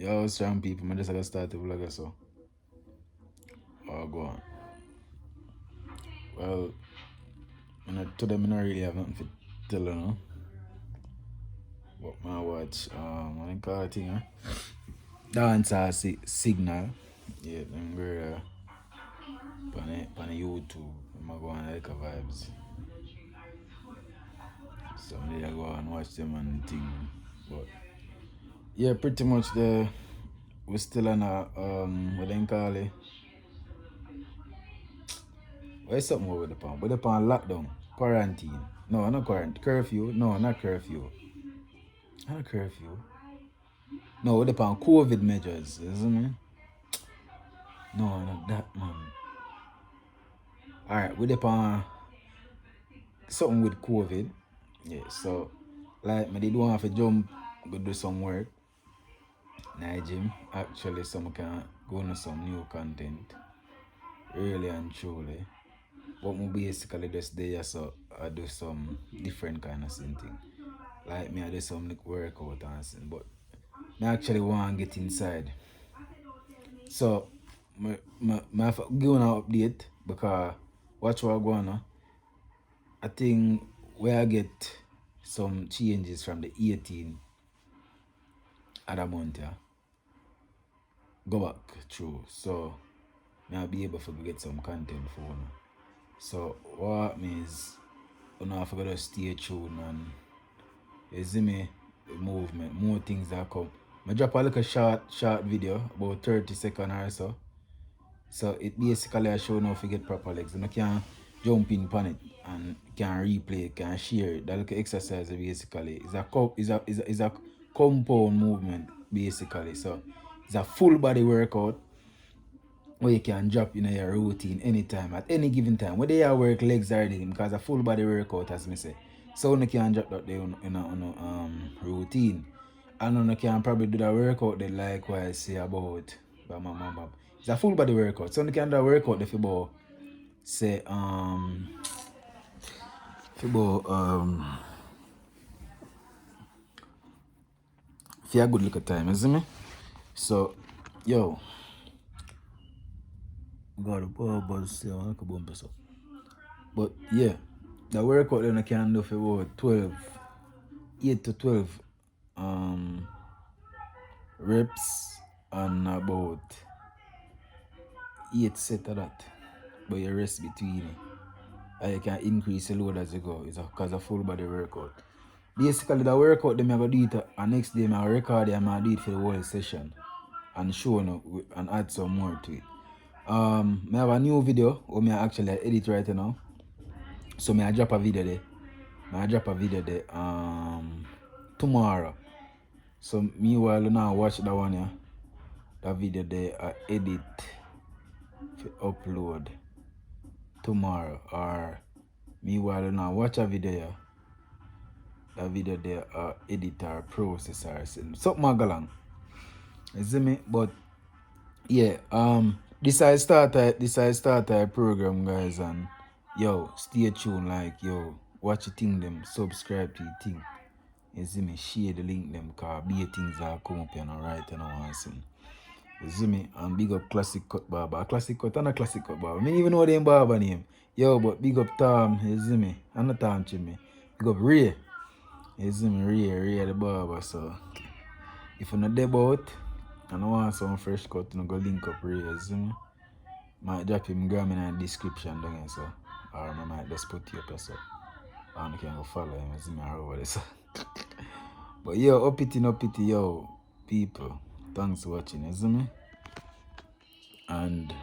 Yo, strong people, I just gotta start the vlog so. Oh, go on. Well, today I don't really have nothing to tell you, know. But I watch, what I call it thing, Dancer Signal. Yeah, them girl, on YouTube. I'm go on like a vibes. So I go and watch them and thing. But yeah, pretty much we're still on a, what they call it? Where's something over the pan? We're on lockdown, quarantine. No, not quarantine. Curfew. No, not curfew. Not curfew. No, we're on COVID measures, isn't it? No, not that, man. Alright, we're on something with COVID. Yeah, so, like, I did want to jump, go do some work. In the gym. Actually, some can go into some new content. Really and truly. But I basically just there so I do some different kind of thing. Like me I do some like workout and thing, but I actually want to get inside. So I have to give an update because watch what going on. I think where I get some changes from the 18 of the month, yeah, go back through. So I'll be able to get some content for you. So what means you know, I have to stay tuned and you see me movement, more things that come. I drop a little short video, about 30 seconds or so. So it basically I show now if you get proper legs. And I can jump in on it and can replay, can share it. That little exercise basically is a compound movement basically. So it's a full body workout where you can drop in your routine anytime, at any given time. Whether you work legs or anything, because a full body workout, as me say. So you can drop that there in a routine. And you can probably do that workout there likewise say about it's a full body workout. So you can do a workout if you about say if you about if you have a good look at time, you see me? So yo got a power buzz still, I can bump this up. But yeah, the workout then I can do for about 12, 8 to 12 reps and about 8 sets of that. But you rest between it. And you can increase the load as you go. It's because of full body workout. Basically the workout then I go do it and next day I record it and I do it for the whole session. And show you and add some more to it. I have a new video where I actually edit right now. So I drop a video there. I drop a video there tomorrow. So meanwhile you now watch that one, yeah. That video there I edit to upload tomorrow. Or meanwhile you now watch a video, yeah. That video there edit or process or something along. You see me? But yeah, this I start a program, guys, and yo, stay tuned, like yo, watch the thing them, subscribe to the thing. You see me, share the link them, cause be things that come up here and right and I see. You see me, and big up Classic Cut Barber. Classic Cut and a Classic Cut Barber. Me even know them barber name. Yo, but big up Tom, you see me, and the Tom me. Big up Ray. You see me, Ray the barber, so if you're not there about and I want some fresh cut, you know, go link up Ray, you see me. Might drop him gram in the description down here, so or I might just put you up so and you can go follow him, you see me over there. So. But yo, up it, yo, people. Thanks for watching, you see me? And